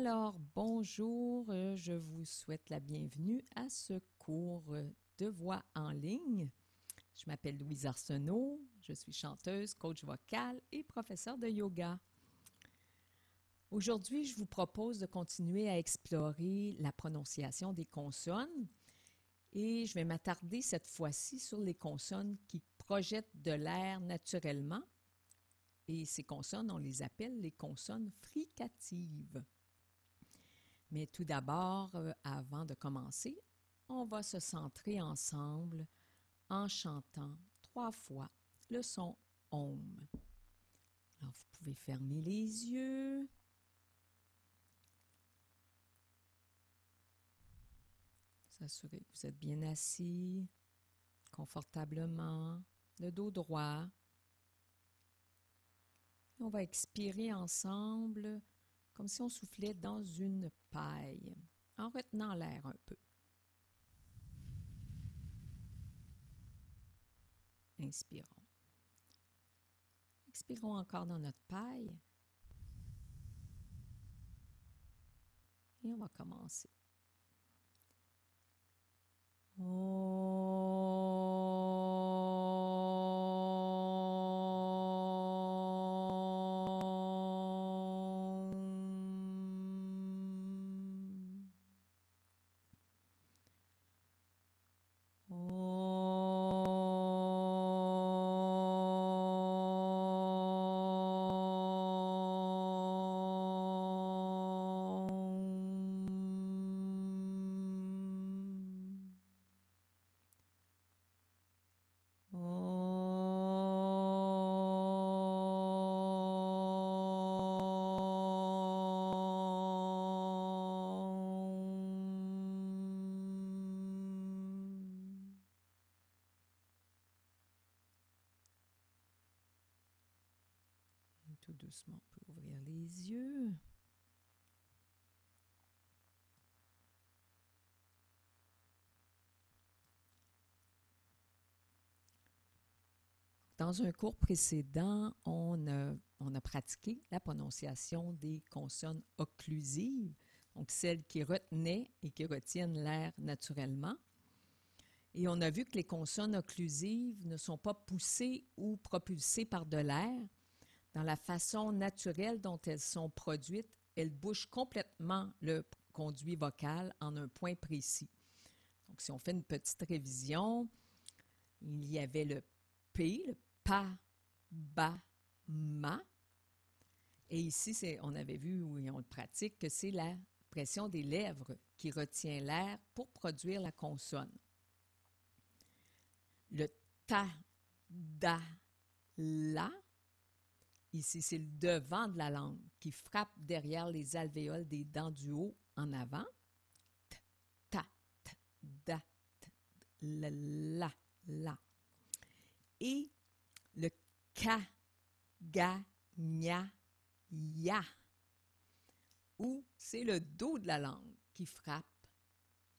Alors, bonjour, je vous souhaite la bienvenue à ce cours de voix en ligne. Je m'appelle Louise Arsenault, je suis chanteuse, coach vocal et professeure de yoga. Aujourd'hui, je vous propose de continuer à explorer la prononciation des consonnes et je vais m'attarder cette fois-ci sur les consonnes qui projettent de l'air naturellement. Et ces consonnes, on les appelle les consonnes fricatives. Mais tout d'abord, avant de commencer, on va se centrer ensemble en chantant 3 fois le son OM. Alors, vous pouvez fermer les yeux. S'assurer que vous êtes bien assis, confortablement, le dos droit. Et on va expirer ensemble comme si on soufflait dans une paille, en retenant l'air un peu. Inspirons. Expirons encore dans notre paille. Et on va commencer. Tout doucement, on peut ouvrir les yeux. Dans un cours précédent, on a pratiqué la prononciation des consonnes occlusives, donc celles qui retenaient et qui retiennent l'air naturellement. Et on a vu que les consonnes occlusives ne sont pas poussées ou propulsées par de l'air. Dans la façon naturelle dont elles sont produites, elles bouchent complètement le conduit vocal en un point précis. Donc, si on fait une petite révision, il y avait le P, le pa, ba, ma. Et ici, on avait vu, et on le pratique, que c'est la pression des lèvres qui retient l'air pour produire la consonne. Le ta, da, la. Ici, c'est le devant de la langue qui frappe derrière les alvéoles des dents du haut en avant. T, ta, t, da, t, la. Et le ka, ga, nya, ya, où c'est le dos de la langue qui frappe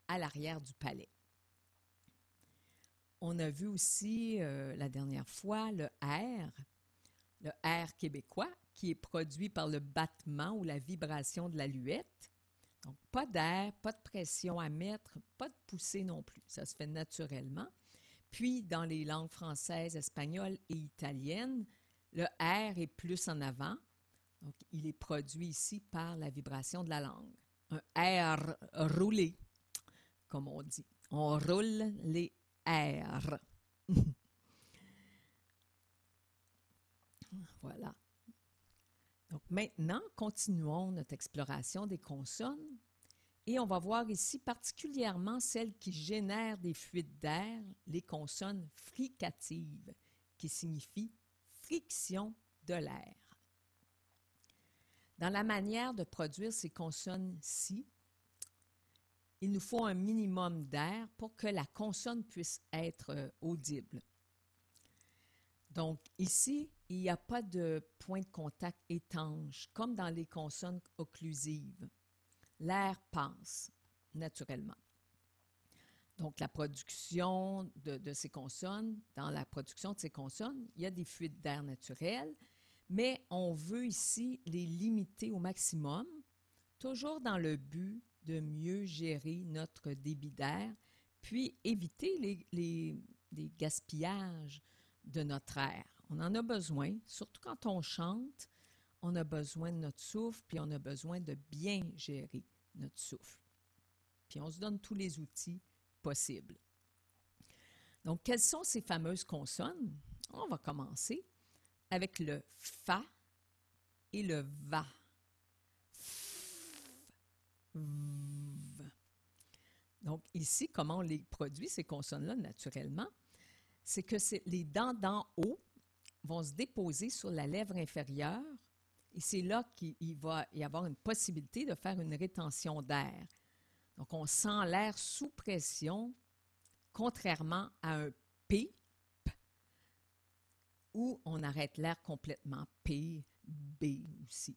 à l'arrière du palais. On a vu aussi la dernière fois le R québécois, qui est produit par le battement ou la vibration de la luette. Donc, pas d'air, pas de pression à mettre, pas de poussée non plus. Ça se fait naturellement. Puis, dans les langues françaises, espagnoles et italiennes, le R est plus en avant. Donc, il est produit ici par la vibration de la langue. Un R roulé, comme on dit. On roule les R. Voilà. Donc maintenant, continuons notre exploration des consonnes et on va voir ici particulièrement celles qui génèrent des fuites d'air, les consonnes fricatives, qui signifient friction de l'air. Dans la manière de produire ces consonnes-ci, il nous faut un minimum d'air pour que la consonne puisse être audible. Donc ici, il n'y a pas de point de contact étanche, comme dans les consonnes occlusives. L'air passe naturellement. Donc, la production de ces consonnes, dans la production de ces consonnes, il y a des fuites d'air naturelles, mais on veut ici les limiter au maximum, toujours dans le but de mieux gérer notre débit d'air, puis éviter les gaspillages de notre air. On en a besoin, surtout quand on chante, on a besoin de notre souffle, puis on a besoin de bien gérer notre souffle. Puis on se donne tous les outils possibles. Donc, quelles sont ces fameuses consonnes? On va commencer avec le fa et le va. V. Donc, ici, comment on les produit, ces consonnes-là, naturellement? C'est que les dents d'en haut vont se déposer sur la lèvre inférieure et c'est là qu'il va y avoir une possibilité de faire une rétention d'air. Donc, on sent l'air sous pression, contrairement à un P, où on arrête l'air complètement, P, B aussi.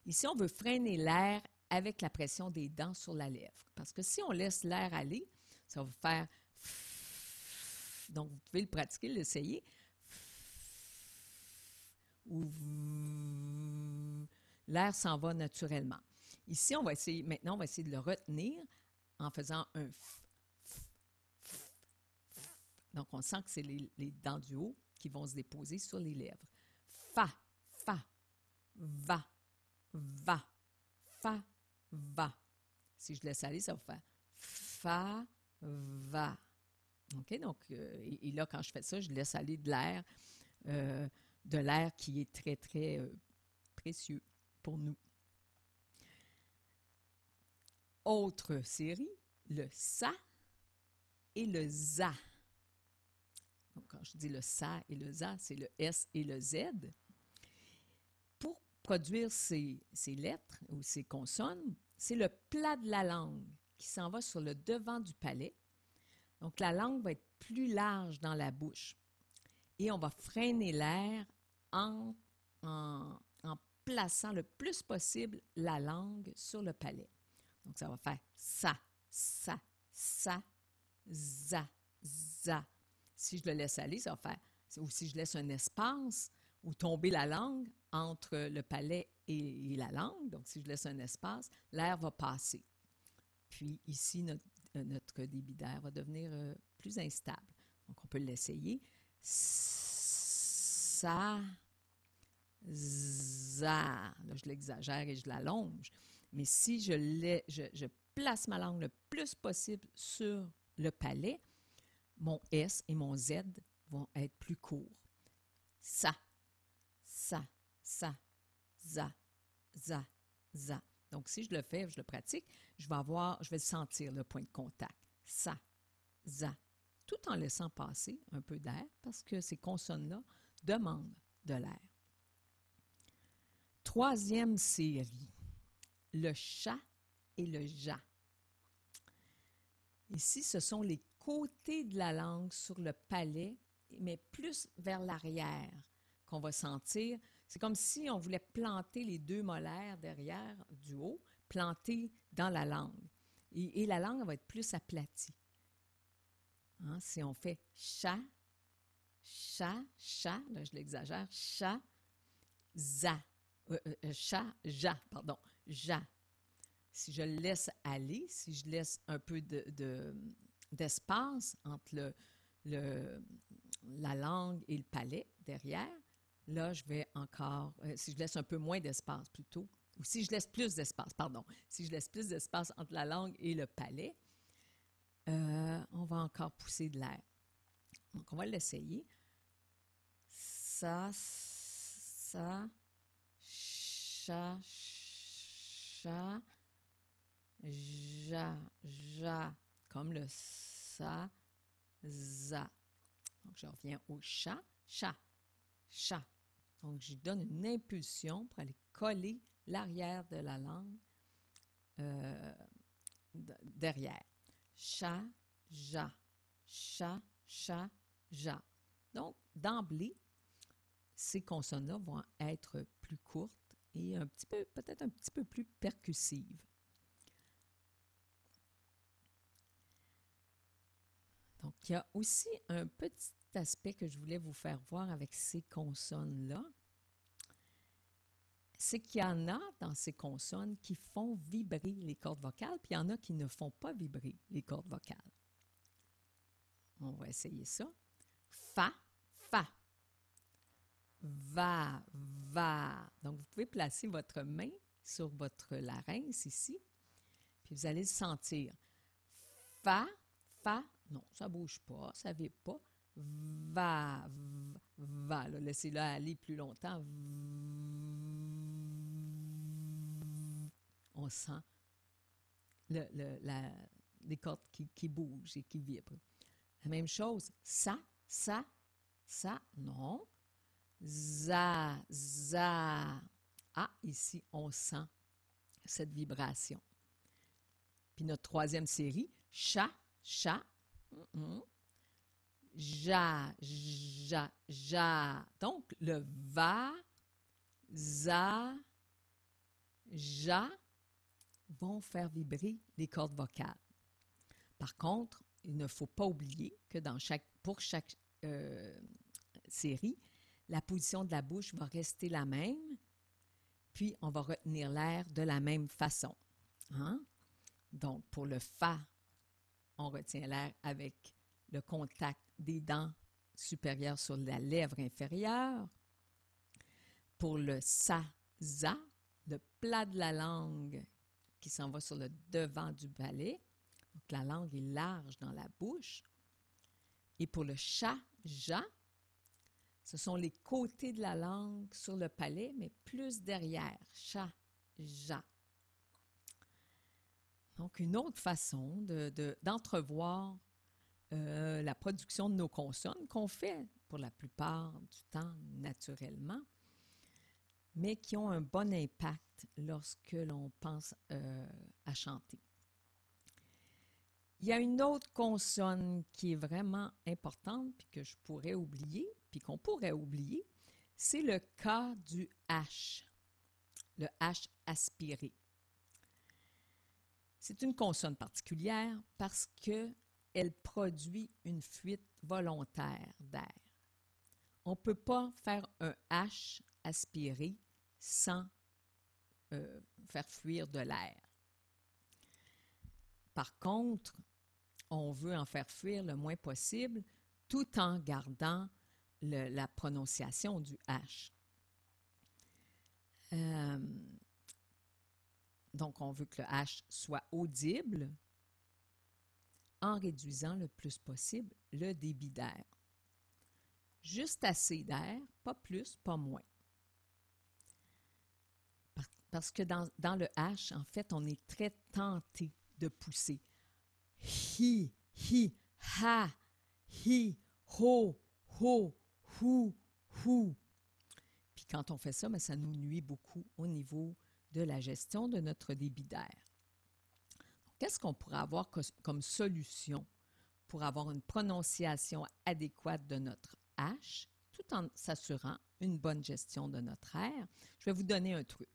Ici, on veut freiner l'air avec la pression des dents sur la lèvre. Parce que si on laisse l'air aller, ça va faire donc vous pouvez le pratiquer, l'essayer. Ou l'air s'en va naturellement. Ici, maintenant, on va essayer de le retenir en faisant un f. Donc, on sent que c'est les dents du haut qui vont se déposer sur les lèvres. Fa, fa, va, va, fa, va. Si je laisse aller, ça va faire fa, va. OK? Donc, et là, quand je fais ça, je laisse aller de l'air qui est très, très précieux pour nous. Autre série, le sa et le za. Donc, quand je dis le sa et le za, c'est le S et le Z. Pour produire ces lettres ou ces consonnes, c'est le plat de la langue qui s'en va sur le devant du palais. Donc, la langue va être plus large dans la bouche. Et on va freiner l'air en plaçant le plus possible la langue sur le palais. Donc, ça va faire sa, sa, sa, za, za. Si je le laisse aller, ça va faire, ou si je laisse un espace ou tomber la langue entre le palais et la langue, donc si je laisse un espace, l'air va passer. Puis ici, notre débit d'air va devenir plus instable. Donc, on peut l'essayer. Sa, za. Là, je l'exagère et je l'allonge. Mais si je place ma langue le plus possible sur le palais, mon S et mon Z vont être plus courts. Sa, sa, sa, za, za, za. Donc, si je le fais, je le pratique, je vais sentir le point de contact. Sa, za. Tout en laissant passer un peu d'air parce que ces consonnes-là demandent de l'air. Troisième série, le cha et le ja. Ici, ce sont les côtés de la langue sur le palais, mais plus vers l'arrière qu'on va sentir. C'est comme si on voulait planter les deux molaires derrière du haut, planter dans la langue. Et la langue va être plus aplatie. Hein, si on fait cha, cha, cha, là je l'exagère, cha, za, ja, pardon, ja. Si je le laisse aller, si je laisse un peu d'espace entre la langue et le palais derrière, là, je vais encore, si je laisse un peu moins d'espace plutôt, ou si je laisse plus d'espace, pardon, si je laisse plus d'espace entre la langue et le palais, on va encore pousser de l'air. Donc, on va l'essayer. Sa, sa, cha, cha, ja, ja, comme le sa, za. Donc, je reviens au cha, cha, cha. Donc, je donne une impulsion pour aller coller l'arrière de la langue derrière. Cha, ja, cha, cha, ja. Donc, d'emblée, ces consonnes-là vont être plus courtes et peut-être un petit peu plus percussives. Donc, il y a aussi un petit aspect que je voulais vous faire voir avec ces consonnes-là. c'est qu'il y en a dans ces consonnes qui font vibrer les cordes vocales, puis il y en a qui ne font pas vibrer les cordes vocales. On va essayer ça. Fa, fa. Va, va. Donc, vous pouvez placer votre main sur votre larynx ici, puis vous allez le sentir. Fa, fa. Non, ça ne bouge pas, ça ne vibre pas. Va, va. Là, laissez-le aller plus longtemps. On sent les cordes qui bougent et qui vibrent. La même chose. Ça, non. Za, za. Ah, ici, on sent cette vibration. Puis notre troisième série, cha, cha. Ja, ja, ja. Donc, le va, za, ja vont faire vibrer les cordes vocales. Par contre, il ne faut pas oublier que pour chaque série, la position de la bouche va rester la même, puis on va retenir l'air de la même façon. Hein? Donc, pour le fa, on retient l'air avec le contact des dents supérieures sur la lèvre inférieure. Pour le sa, za, le plat de la langue qui s'en va sur le devant du palais. Donc, la langue est large dans la bouche. Et pour le cha, ja, ce sont les côtés de la langue sur le palais, mais plus derrière. Cha, ja. Donc, une autre façon d'entrevoir la production de nos consonnes qu'on fait pour la plupart du temps naturellement, mais qui ont un bon impact lorsque l'on pense à chanter. Il y a une autre consonne qui est vraiment importante, puis que je pourrais oublier, puis qu'on pourrait oublier, c'est le K du H, le H aspiré. C'est une consonne particulière parce qu'elle produit une fuite volontaire d'air. On ne peut pas faire un H aspiré sans faire fuir de l'air. Par contre, on veut en faire fuir le moins possible tout en gardant la prononciation du H. Donc, on veut que le H soit audible en réduisant le plus possible le débit d'air. Juste assez d'air, pas plus, pas moins. Parce que dans le H, en fait, on est très tenté de pousser. Hi, hi, ha, hi, ho, ho, hu, hu. Puis quand on fait ça, bien, ça nous nuit beaucoup au niveau de la gestion de notre débit d'air. Qu'est-ce qu'on pourrait avoir comme solution pour avoir une prononciation adéquate de notre H, tout en s'assurant une bonne gestion de notre air? Je vais vous donner un truc.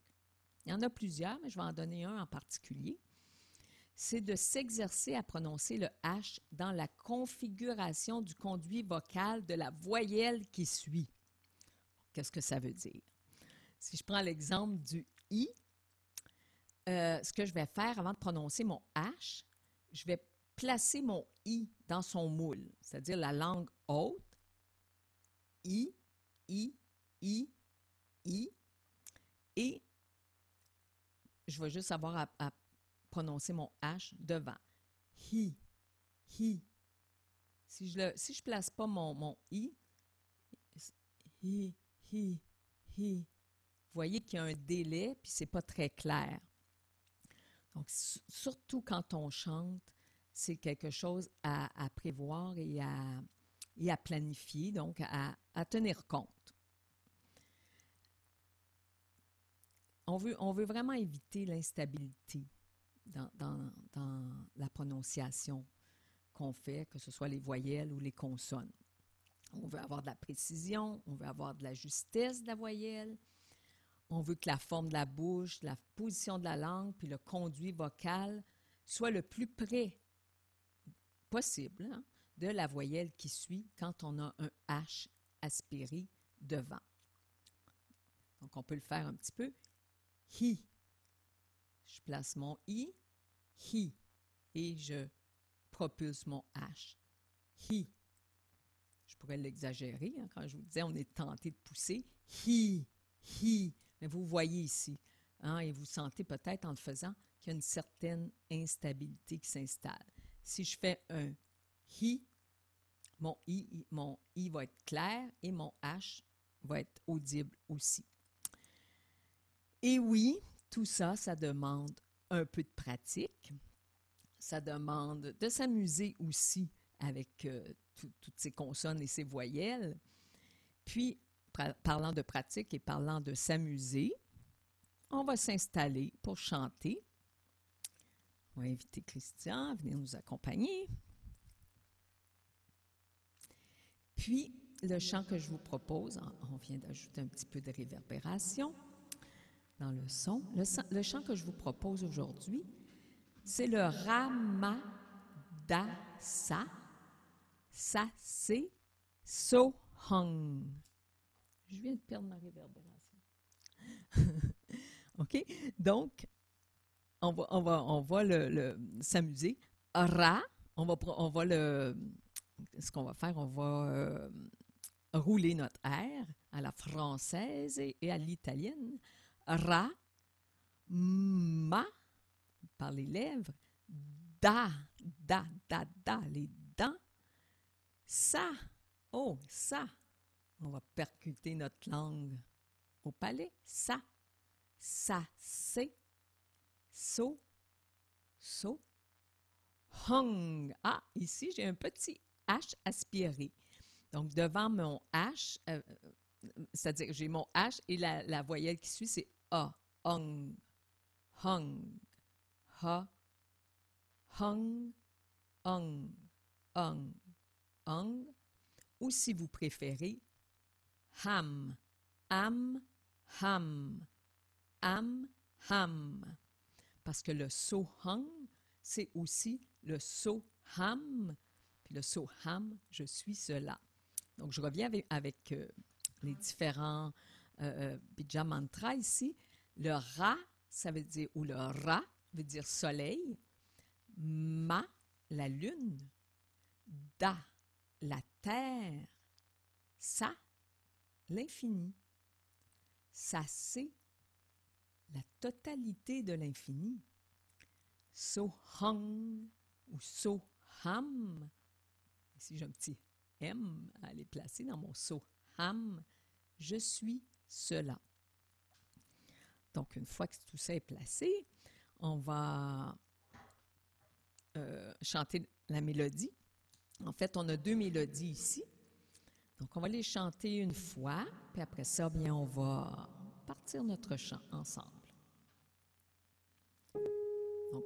Il y en a plusieurs, mais je vais en donner un en particulier. C'est de s'exercer à prononcer le H dans la configuration du conduit vocal de la voyelle qui suit. Qu'est-ce que ça veut dire? Si je prends l'exemple du I, ce que je vais faire avant de prononcer mon H, je vais placer mon I dans son moule, c'est-à-dire la langue haute. I, I, I, I. Et je vais juste avoir à prononcer mon H devant. Hi, hi. Si je ne place pas mon I, hi, hi, hi. Vous voyez qu'il y a un délai, puis ce n'est pas très clair. Donc, surtout quand on chante, c'est quelque chose à prévoir et à planifier, donc à tenir compte. On veut vraiment éviter l'instabilité dans la prononciation qu'on fait, que ce soit les voyelles ou les consonnes. On veut avoir de la précision, on veut avoir de la justesse de la voyelle, on veut que la forme de la bouche, la position de la langue, puis le conduit vocal soit le plus près possible de la voyelle qui suit quand on a un H aspiré devant. Donc, on peut le faire un petit peu. hi. Je place mon i, hi, et je propulse mon h, hi. Je pourrais l'exagérer, hein, quand je vous disais on est tenté de pousser, hi, hi. Mais vous voyez ici, hein, et vous sentez peut-être en le faisant qu'il y a une certaine instabilité qui s'installe. Si je fais un hi, mon i va être clair et mon h va être audible aussi. Et oui, tout ça, ça demande un peu de pratique. Ça demande de s'amuser aussi avec toutes ces consonnes et ces voyelles. Puis, parlant de pratique et parlant de s'amuser, on va s'installer pour chanter. On va inviter Christian à venir nous accompagner. Puis, le chant que je vous propose, on vient d'ajouter un petit peu de réverbération dans le son. Le chant que je vous propose aujourd'hui, c'est le Ramadasa, Sa, Se, So, Hung. Je viens de perdre ma réverbération. OK? Donc, on va s'amuser. Ra, ce qu'on va faire, on va rouler notre R à la française et à l'italienne. Ra, ma, par les lèvres, da, les dents, ça, oh, ça. On va percuter notre langue au palais. Ça, c'est, so, hung. Ah, ici, j'ai un petit H aspiré. Donc, devant mon H, c'est-à-dire que j'ai mon H et la voyelle qui suit, c'est A. Hung, hung, ha, hung, hung, hung, hung. Ou si vous préférez, ham, ham, ham, ham, ham. Parce que le so hung, c'est aussi le so ham. Puis le so ham, je suis cela. Donc, je reviens avec les différents bija mantras ici. Le ra, ça veut dire, ou le ra veut dire soleil. Ma, la lune. Da, la terre. Sa, l'infini. Ça, c'est la totalité de l'infini. So hung ou so ham. Ici, j'ai un petit M à aller placer dans mon so ham. Je suis cela. Donc, une fois que tout ça est placé, on va chanter la mélodie. En fait, on a 2 mélodies ici. Donc, on va les chanter une fois, puis après ça, bien, on va partir notre chant ensemble. Donc,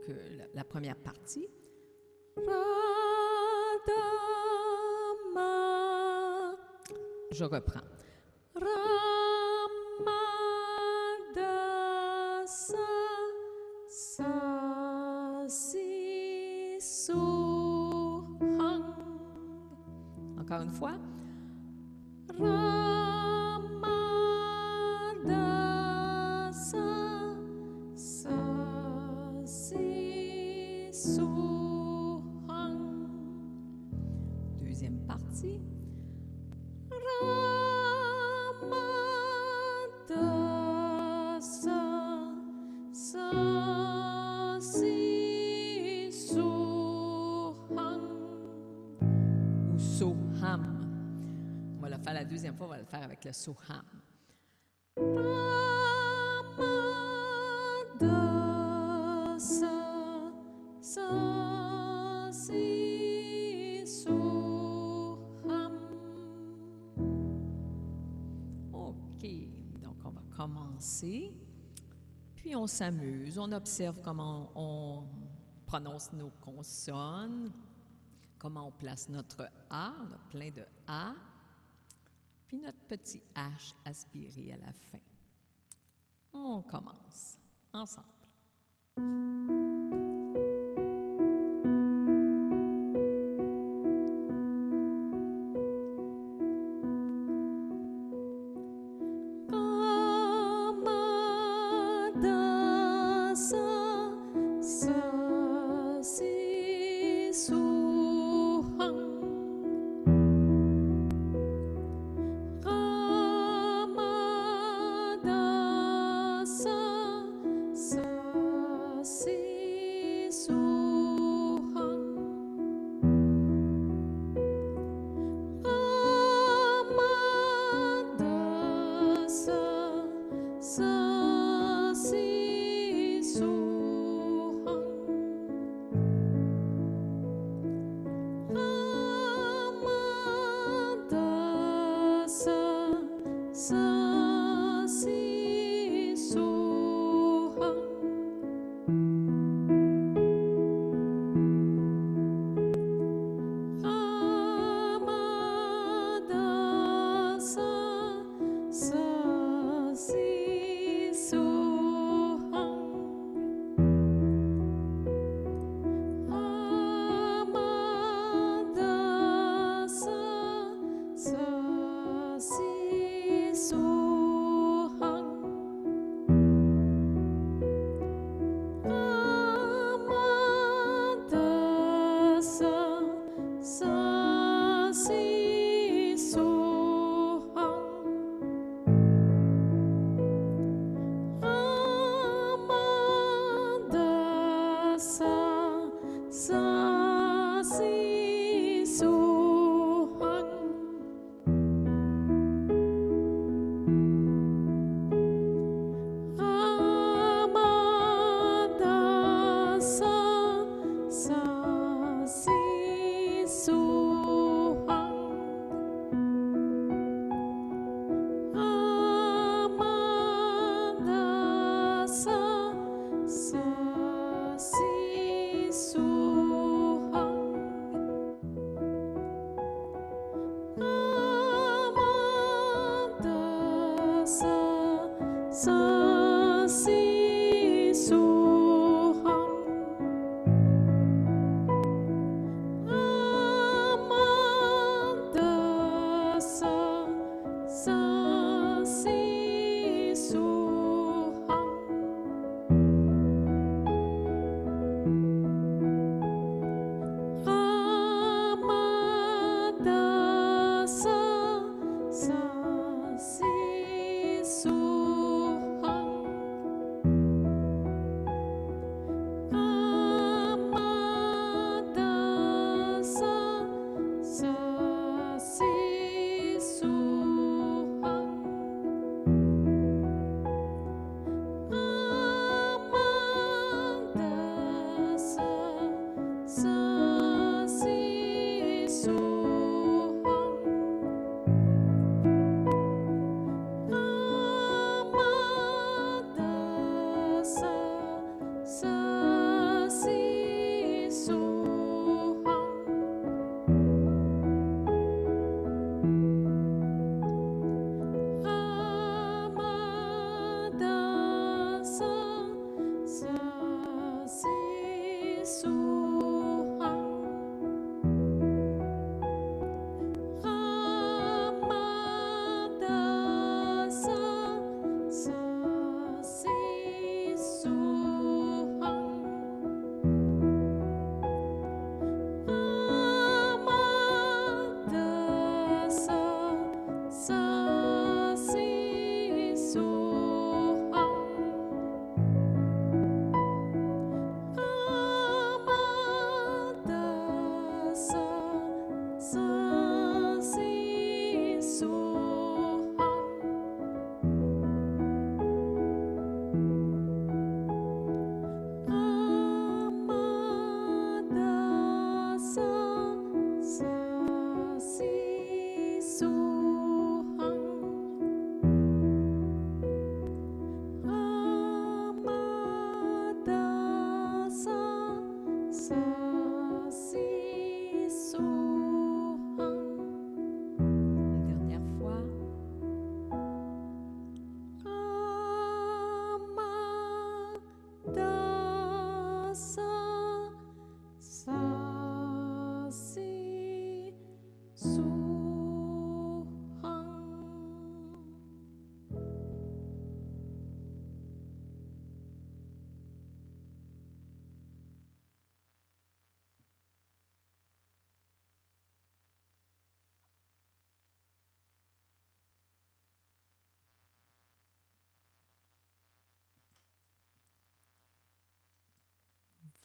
la première partie. Radama. Je reprends. Ramadasa, sa, si, so, hung. Encore une fois. Ramadasa, sa, si, so, hung. Deuxième partie. Ramadasa, sa, si, so, hung. Ou so, ham. On va le faire la deuxième fois, on va le faire avec le so, ham. Ramadasa, sa, si, so, ham. OK, donc on va commencer. Puis on s'amuse, on observe comment on prononce nos consonnes, comment on place notre A, on a plein de A, puis notre petit H aspiré à la fin. On commence ensemble. Ramadasa.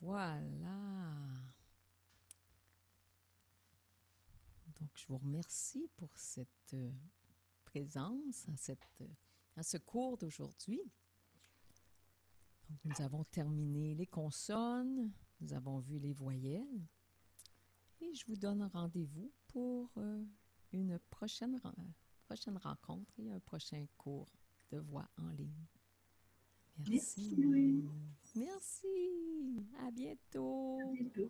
Voilà. Donc, je vous remercie pour cette présence à ce cours d'aujourd'hui. Donc, nous avons terminé les consonnes, nous avons vu les voyelles et je vous donne rendez-vous pour une prochaine rencontre et un prochain cours de voix en ligne. Merci, Merci. Louise. Merci. À À bientôt. bientôt.